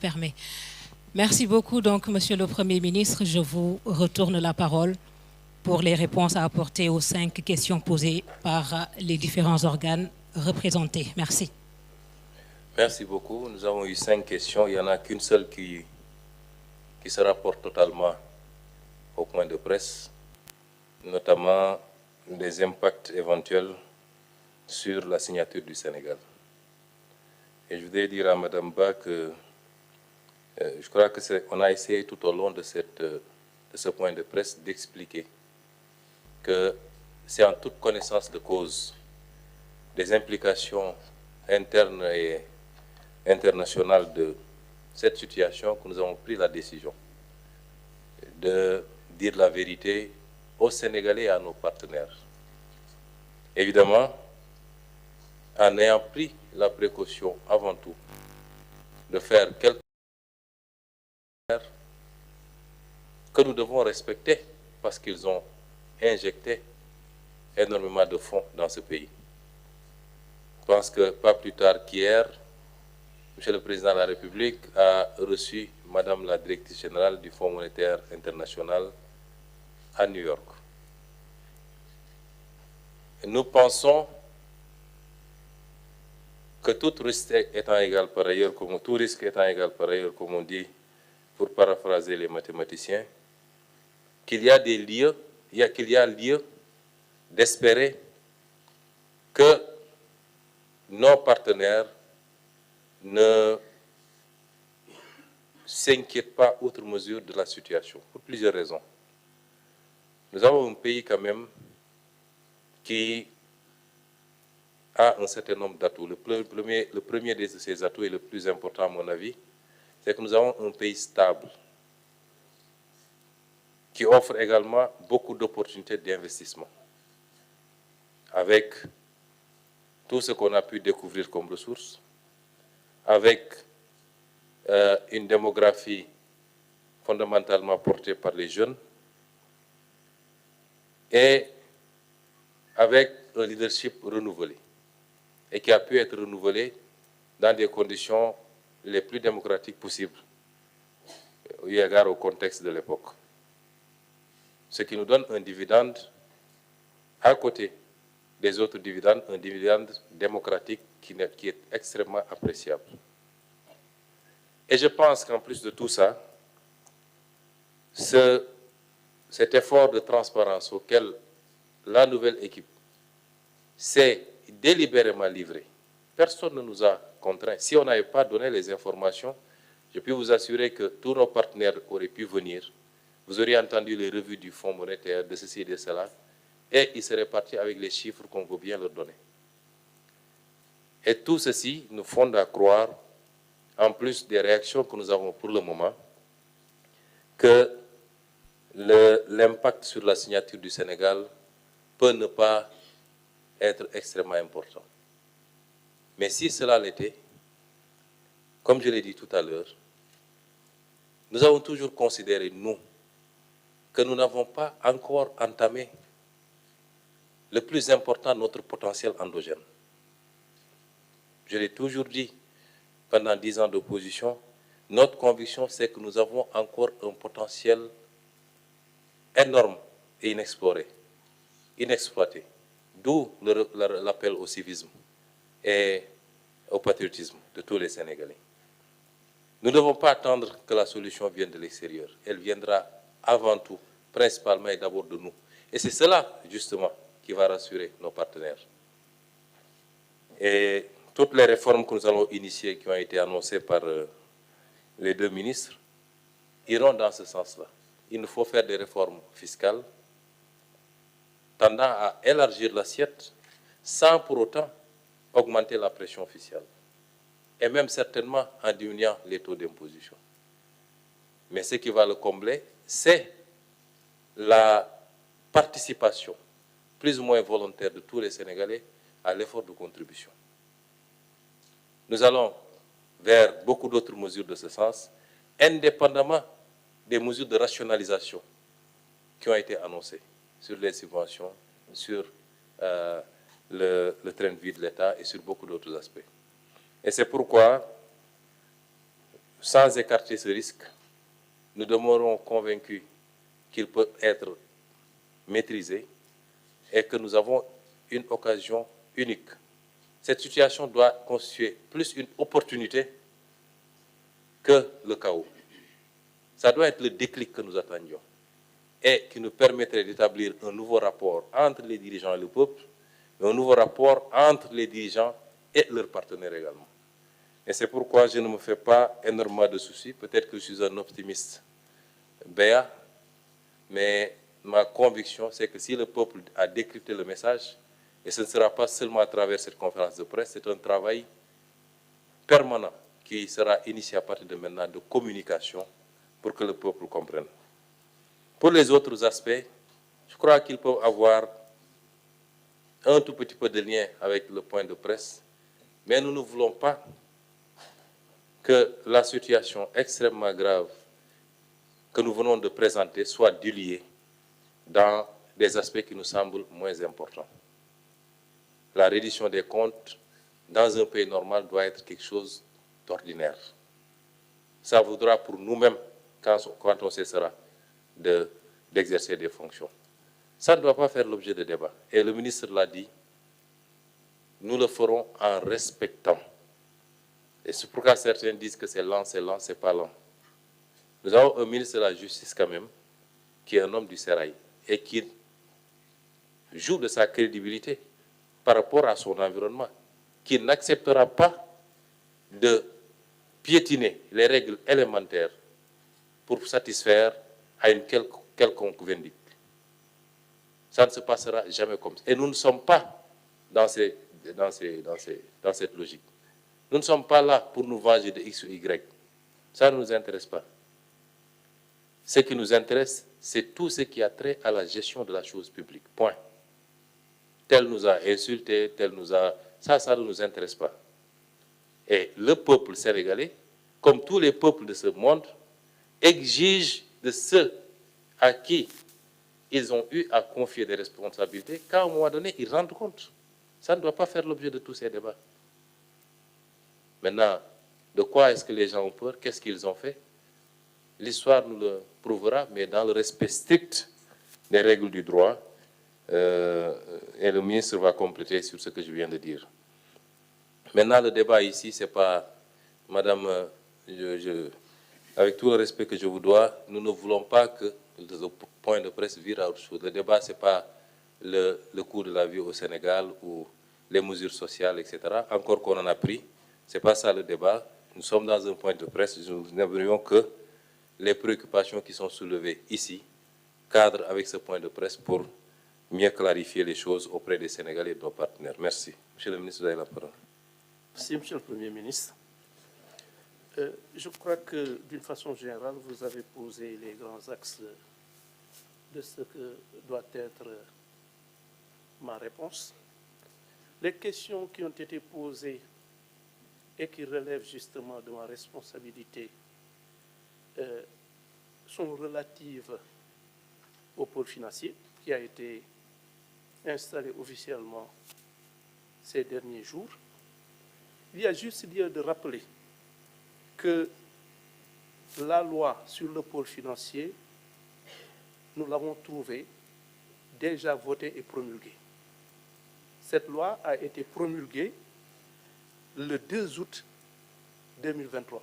permet. Merci beaucoup, donc, Monsieur le Premier ministre. Je vous retourne la parole pour les réponses à apporter aux 5 questions posées par les différents organes représentés. Merci. Merci beaucoup. Nous avons eu 5 questions. Il n'y en a qu'une seule qui se rapporte totalement au point de presse, notamment des impacts éventuels sur la signature du Sénégal. Et je voudrais dire à Mme Ba que je crois qu'on a essayé tout au long de ce point de presse d'expliquer que c'est en toute connaissance de cause des implications internes et internationales de cette situation que nous avons pris la décision de dire la vérité aux Sénégalais et à nos partenaires. Évidemment, en ayant pris la précaution avant tout de faire quelque chose que nous devons respecter parce qu'ils ont injecté énormément de fonds dans ce pays. Je pense que pas plus tard qu'hier, M. le Président de la République a reçu Madame la Directrice Générale du Fonds monétaire international à New York. Et nous pensons que tout risque étant égal par ailleurs, comme on dit, pour paraphraser les mathématiciens, qu'il y a lieu d'espérer que nos partenaires ne s'inquiètent pas outre mesure de la situation, pour plusieurs raisons. Nous avons un pays quand même qui a un certain nombre d'atouts. Le premier de ces atouts et le plus important à mon avis, c'est que nous avons un pays stable qui offre également beaucoup d'opportunités d'investissement. Avec tout ce qu'on a pu découvrir comme ressources, avec une démographie fondamentalement portée par les jeunes et avec un leadership renouvelé et qui a pu être renouvelé dans des conditions les plus démocratiques possibles eu égard au contexte de l'époque. Ce qui nous donne un dividende à côté des autres dividendes, un dividende démocratique qui est extrêmement appréciable. Et je pense qu'en plus de tout ça, cet effort de transparence auquel la nouvelle équipe s'est délibérément livrée, personne ne nous a contraints. Si on n'avait pas donné les informations, je peux vous assurer que tous nos partenaires auraient pu venir. Vous auriez entendu les revues du Fonds monétaire, de ceci et de cela, et ils seraient partis avec les chiffres qu'on veut bien leur donner. Et tout ceci nous fonde à croire, en plus des réactions que nous avons pour le moment, que l'impact sur la signature du Sénégal peut ne pas être extrêmement important. Mais si cela l'était, comme je l'ai dit tout à l'heure, nous avons toujours considéré, nous, que nous n'avons pas encore entamé le plus important, notre potentiel endogène. Je l'ai toujours dit pendant 10 ans d'opposition, notre conviction, c'est que nous avons encore un potentiel énorme et inexploré, inexploité. D'où l'appel au civisme et au patriotisme de tous les Sénégalais. Nous ne devons pas attendre que la solution vienne de l'extérieur. Elle viendra avant tout, principalement et d'abord de nous. Et c'est cela, justement, qui va rassurer nos partenaires. Et toutes les réformes que nous allons initier, qui ont été annoncées par les 2 ministres, iront dans ce sens-là. Il nous faut faire des réformes fiscales tendant à élargir l'assiette sans pour autant augmenter la pression fiscale. Et même certainement en diminuant les taux d'imposition. Mais ce qui va le combler, c'est la participation plus ou moins volontaire de tous les Sénégalais à l'effort de contribution. Nous allons vers beaucoup d'autres mesures de ce sens, indépendamment des mesures de rationalisation qui ont été annoncées sur les subventions, sur le train de vie de l'État et sur beaucoup d'autres aspects. Et c'est pourquoi sans écarter ce risque, nous demeurons convaincus qu'il peut être maîtrisé et que nous avons une occasion unique. Cette situation doit constituer plus une opportunité que le chaos. Ça doit être le déclic que nous attendions et qui nous permettrait d'établir un nouveau rapport entre les dirigeants et le peuple, mais un nouveau rapport entre les dirigeants et leurs partenaires également. Et c'est pourquoi je ne me fais pas énormément de soucis. Peut-être que je suis un optimiste béat, mais ma conviction, c'est que si le peuple a décrypté le message, et ce ne sera pas seulement à travers cette conférence de presse, c'est un travail permanent qui sera initié à partir de maintenant de communication pour que le peuple comprenne. Pour les autres aspects, je crois qu'ils peuvent avoir un tout petit peu de lien avec le point de presse, mais nous ne voulons pas que la situation extrêmement grave que nous venons de présenter soit diluée dans des aspects qui nous semblent moins importants. La reddition des comptes dans un pays normal doit être quelque chose d'ordinaire. Ça vaudra pour nous-mêmes quand on cessera d'exercer des fonctions. Ça ne doit pas faire l'objet de débat. Et le ministre l'a dit, nous le ferons en respectant. Et c'est pourquoi certains disent que c'est lent, c'est pas lent. Nous avons un ministre de la Justice quand même, qui est un homme du sérail, et qui joue de sa crédibilité par rapport à son environnement, qui n'acceptera pas de piétiner les règles élémentaires pour satisfaire à une quelconque vindicte. Ça ne se passera jamais comme ça. Et nous ne sommes pas dans cette logique. Nous ne sommes pas là pour nous venger de X ou Y. Ça ne nous intéresse pas. Ce qui nous intéresse, c'est tout ce qui a trait à la gestion de la chose publique. Point. Tel nous a insultés, tel nous a... Ça ne nous intéresse pas. Et le peuple sénégalais, comme tous les peuples de ce monde, exige de ceux à qui ils ont eu à confier des responsabilités qu'à un moment donné, ils rendent compte. Ça ne doit pas faire l'objet de tous ces débats. Maintenant, de quoi est-ce que les gens ont peur? Qu'est-ce qu'ils ont fait? L'histoire nous le prouvera, mais dans le respect strict des règles du droit, et le ministre va compléter sur ce que je viens de dire. Maintenant, le débat ici, c'est pas, madame, avec tout le respect que je vous dois, nous ne voulons pas que le point de presse vire à autre chose. Le débat, c'est pas le coût de la vie au Sénégal ou les mesures sociales, etc. Encore qu'on en a pris, c'est pas ça le débat. Nous sommes dans un point de presse, nous n'aimerions que les préoccupations qui sont soulevées ici cadrent avec ce point de presse pour mieux clarifier les choses auprès des Sénégalais et de nos partenaires. Merci. Monsieur le ministre, vous avez la parole. Merci, Monsieur le Premier ministre. Je crois que, d'une façon générale, vous avez posé les grands axes de ce que doit être ma réponse. Les questions qui ont été posées et qui relèvent justement de ma responsabilité sont relatives au pôle financier qui a été installé officiellement ces derniers jours. Il y a juste lieu de rappeler que la loi sur le pôle financier, nous l'avons trouvée déjà votée et promulguée. Cette loi a été promulguée le 2 août 2023.